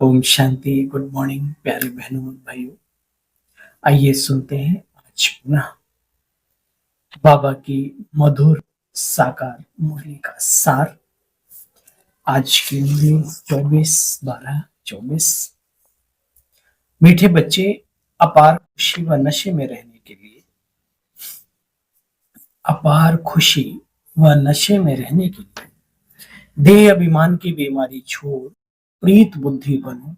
Om Shanti. Good morning प्यारे बहनों और भाइयों। आइए सुनते हैं आज पुनः बाबा की मधुर साकार मुरली का सार। आज की मुरली 24/12/24। मीठे बच्चे, अपार खुशी व नशे में रहने के लिए, अपार खुशी व नशे में रहने के लिए देह अभिमान की बीमारी छोड़ प्रीत बुद्धि बनो,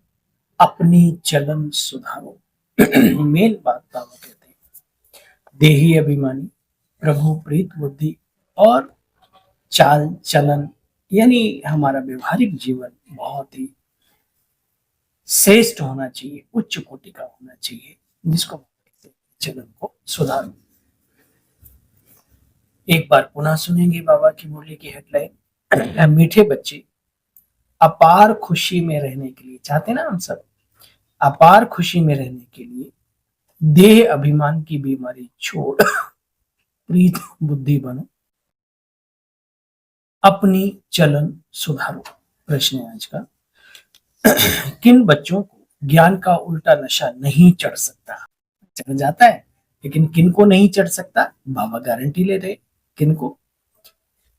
अपनी चलन सुधारो। मेन बात बाबा कहते हैं, देही अभिमानी, प्रभु प्रीत बुद्धि और चाल चलन यानी हमारा व्यवहारिक जीवन बहुत ही श्रेष्ठ होना चाहिए, उच्च कोटि का होना चाहिए, जिसको कहते हैं चलन को सुधारो। एक बार पुनः सुनेंगे बाबा की मुरली की हेडलाइन। मीठे बच्चे, अपार खुशी में रहने के लिए चाहते ना हम सब, अपार खुशी में रहने के लिए देह अभिमान की बीमारी छोड़ प्रीत बुद्धि बनो, अपनी चलन सुधारो। प्रश्न है आज का, किन बच्चों को ज्ञान का उल्टा नशा नहीं चढ़ सकता? चढ़ जाता है, लेकिन किन को नहीं चढ़ सकता? बाबा गारंटी ले रहे। किन को?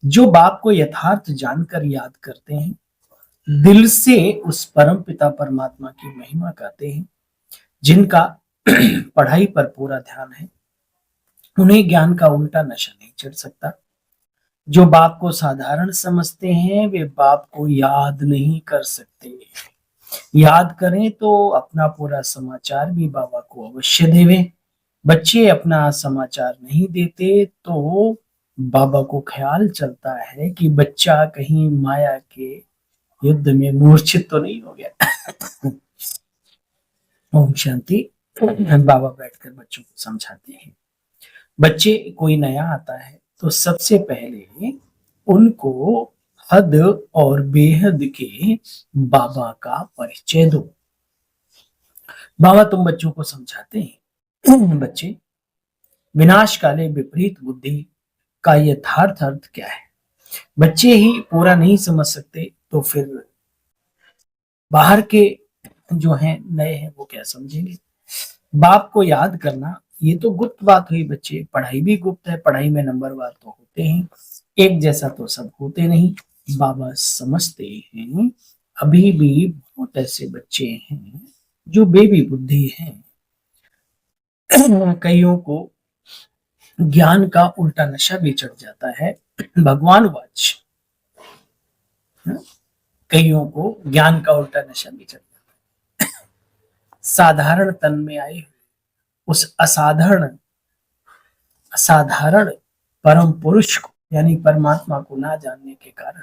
जो बाप को यथार्थ जानकर याद करते हैं, दिल से उस परम पिता परमात्मा की महिमा गाते हैं, जिनका पढ़ाई पर पूरा ध्यान है, उन्हें ज्ञान का उल्टा नशा नहीं चढ़ सकता। जो बाप को साधारण समझते हैं, वे बाप को याद नहीं कर सकते। याद करें तो अपना पूरा समाचार भी बाबा को अवश्य देवे। बच्चे अपना समाचार नहीं देते तो बाबा को ख्याल चलता है कि बच्चा कहीं माया के युद्ध में मूर्छित तो नहीं हो गया। ओम शांति। बाबा बैठकर बच्चों को समझाते हैं। बच्चे कोई नया आता है तो सबसे पहले उनको हद और बेहद के बाबा का परिचय दो। बाबा तुम बच्चों को समझाते हैं, बच्चे, विनाश काले विपरीत बुद्धि का यथार्थ अर्थ क्या है? बच्चे ही पूरा नहीं समझ सकते तो फिर बाहर के जो हैं नए हैं वो क्या समझेंगे? बाप को याद करना ये तो गुप्त बात हुई बच्चे। पढ़ाई भी गुप्त है, पढ़ाई में नंबरवार तो होते हैं, एक जैसा तो सब होते नहीं। बाबा समझते हैं अभी भी बहुत ऐसे बच्चे हैं जो बेबी बुद्धि हैं। कईयों को ज्ञान का उल्टा नशा भी चढ़ जाता है। भगवान वाच, कईयों को ज्ञान का उल्टा नशा भी चढ़ जाता है। साधारण तन में आए उस असाधारण परम पुरुष को यानी परमात्मा को ना जानने के कारण,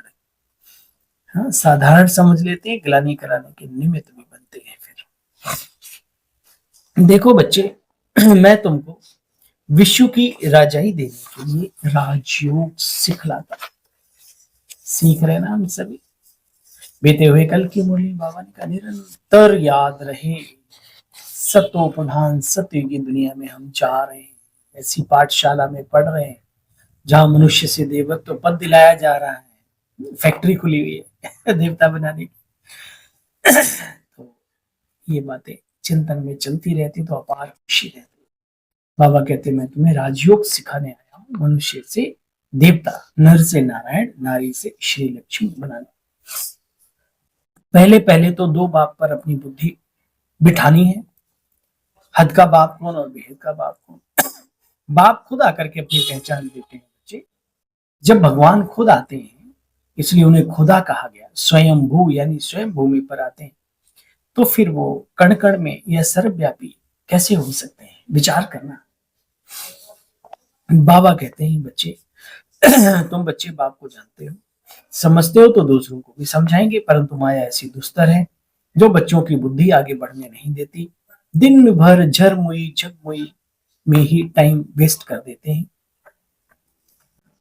हाँ, साधारण समझ लेते हैं, ग्लानि कराने के निमित्त भी बनते हैं। फिर देखो बच्चे, मैं तुमको विश्व की राजाई देने के लिए राजयोग सिखलाता। सीख रहे ना हम सभी? बीते हुए कल की मुरली बाबा ने कहा, निरंतर याद रहे सतो प्रधान सत्य की दुनिया में हम जा रहे हैं। ऐसी पाठशाला में पढ़ रहे हैं जहां मनुष्य से देवत्व पद दिलाया जा रहा है। फैक्ट्री खुली हुई है देवता बनाने की। तो ये बातें चिंतन में चलती रहती तो अपार खुशी रहती। बाबा कहते मैं तुम्हें राजयोग सिखाने आया हूं, मनुष्य से देवता, नर से नारायण, नारी से श्री लक्ष्मी बनाने। पहले पहले तो दो बाप पर अपनी बुद्धि बिठानी है, हद का बाप कौन और बेहद का बाप कौन। बाप खुद आकर के अपनी पहचान देते हैं बच्चे। जब भगवान खुद आते हैं, इसलिए उन्हें खुदा कहा गया। स्वयं भू यानी स्वयं भूमि पर आते हैं, तो फिर वो कण कण में यह सर्वव्यापी कैसे हो सकते हैं? विचार करना। बाबा कहते हैं बच्चे, तुम बच्चे बाप को जानते हो, समझते हो तो दूसरों को भी समझाएंगे, परंतु माया ऐसी दुस्तर है जो बच्चों की बुद्धि आगे बढ़ने नहीं देती। दिन भर झरमुई झकमुई में ही टाइम वेस्ट कर देते हैं।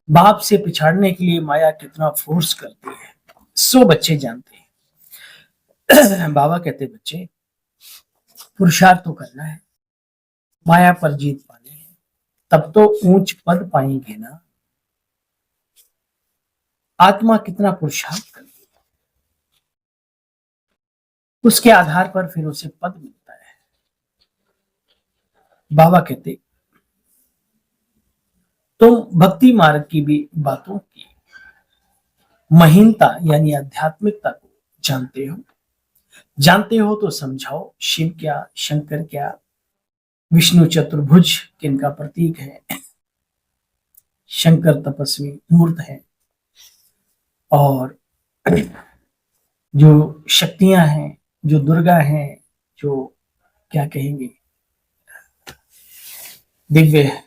बाप से पिछाड़ने के लिए माया कितना फोर्स करती है, सो बच्चे जानते हैं। बाबा कहते बच्चे, पुरुषार्थ तो करना है, माया पर जीत पानी है, तब तो ऊंच पद पाएंगे ना। आत्मा कितना पुरुषार्थ करती है, उसके आधार पर फिर उसे पद मिलता है। बाबा कहते तुम भक्ति मार्ग की भी बातों की महीनता यानी आध्यात्मिकता को जानते हो तो समझाओ, शिव क्या, शंकर क्या, विष्णु चतुर्भुज किनका प्रतीक है, शंकर तपस्वी मूर्त है, और जो शक्तियां हैं, जो दुर्गा हैं, जो क्या कहेंगे दिव्य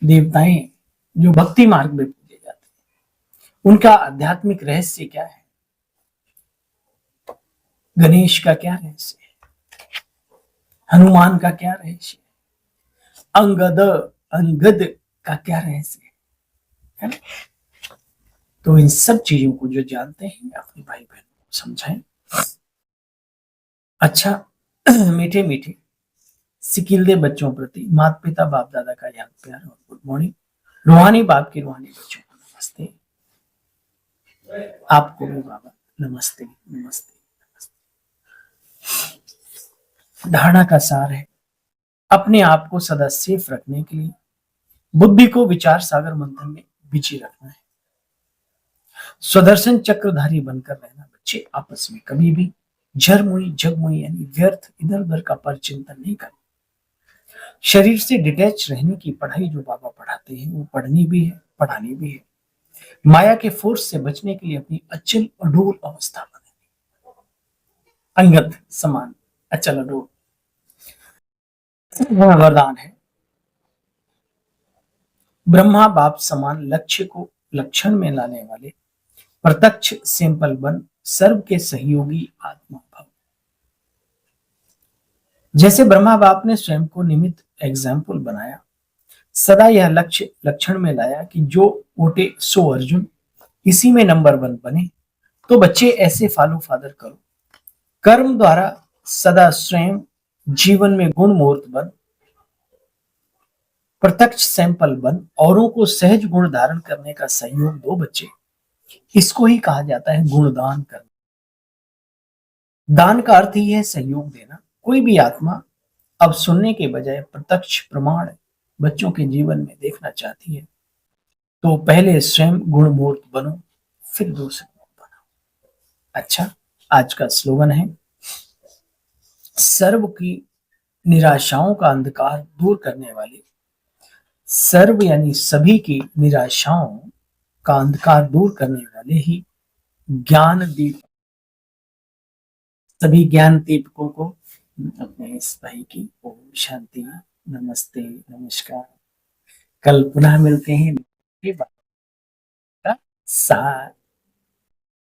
देवताएं जो भक्ति मार्ग में पूजे जाते हैं, उनका आध्यात्मिक रहस्य क्या है, गणेश का क्या रहस्य है, हनुमान का क्या रहस्य है, अंगद का क्या रहस्य है ना। तो इन सब चीजों को जो जानते हैं अपने भाई बहनों को समझाएं। अच्छा, मीठे मीठे सिकिलदे बच्चों प्रति माता पिता बाप दादा का याद प्यार और गुड मॉर्निंग। रूहानी बाप की रूहानी बच्चों को नमस्ते। आपको भी बाबा नमस्ते नमस्ते नमस्ते। धारणा का सार है, अपने आप को सदा सेफ रखने के लिए बुद्धि को विचार सागर मंथन में बिजी रखना है। स्वदर्शन चक्रधारी बनकर रहना। बच्चे आपस में कभी भी झरमुई जगमुई यानी व्यर्थ इधर उधर का परचिंतन नहीं करना। शरीर से डिटैच रहने की पढ़ाई जो बाबा पढ़ाते हैं वो पढ़नी भी है, पढ़ानी भी है। माया के फोर्स से बचने के लिए अपनी अचल अडोल अवस्था बनानी। अंगद समान अचल अडोल वरदान है। ब्रह्मा बाप समान लक्ष्य को लक्षण में लाने वाले प्रत्यक्ष सैंपल बन सर्व के सहयोगी आत्मा भव। जैसे ब्रह्मा बाप ने स्वयं को निमित्त एग्जाम्पल बनाया, सदा यह लक्ष्य लक्षण में लाया कि जो ओटे सो अर्जुन, इसी में नंबर 1 बने। तो बच्चे ऐसे फॉलो फादर करो, कर्म द्वारा सदा स्वयं जीवन में गुण मूर्त बन, प्रत्यक्ष सैंपल बन, औरों को सहज गुण धारण करने का सहयोग दो बच्चे। इसको ही कहा जाता है गुणदान करना। दान का अर्थ ही है सहयोग देना। कोई भी आत्मा अब सुनने के बजाय प्रत्यक्ष प्रमाण बच्चों के जीवन में देखना चाहती है, तो पहले स्वयं गुणमूर्त बनो, फिर दूसरे को बनाओ। अच्छा, आज का स्लोगन है, सर्व की निराशाओं का अंधकार दूर करने वाले, सर्व यानी सभी की निराशाओं का अंधकार दूर करने वाले ही ज्ञान दीप। सभी ज्ञान दीपकों को अपने इस भाई की ओम शांति, नमस्ते, नमस्कार। कल पुनः मिलते हैं। साथ